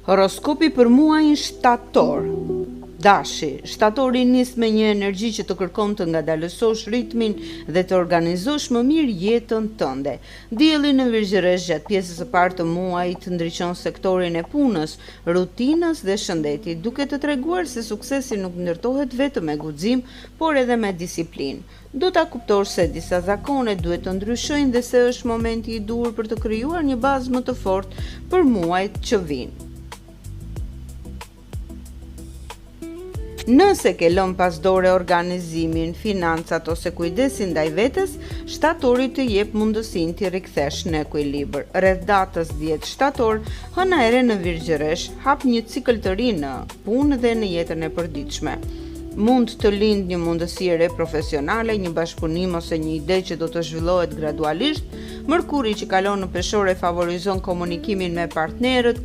Horoskopi për muajin shtator. Dashi, shtatori nis me një energji që të kërkon të ngadalësosh ritmin dhe të organizosh më mirë jetën tënde. Dielli në Virgjëresh gjatë pjesës së parë të muajit ndriçon sektorin e punës, rutinës dhe shëndetit, duke të treguar se suksesi nuk ndërtohet vetëm me guxim, por edhe me disiplinë. Do ta kuptosh se disa zakone duhet të ndryshojnë dhe se është momenti i duhur për të krijuar një bazë më të fortë për muajt që vijnë. Nëse ke lënë pas dore organizimin, financat ose kujdesin ndaj vetes, shtatori të jep mundësinë t'i rikthesh në ekuilibër. Rreth datës 10 shtator, hëna e re në Virgjëresh hap një cikël të ri në punë dhe në jetën e përditshme. Mund të lindë një mundësi e re profesionale, një bashkëpunim ose një ide që do të zhvillohet gradualisht. Mërkuri që kalon në peshore favorizon komunikimin me partnerët, klientët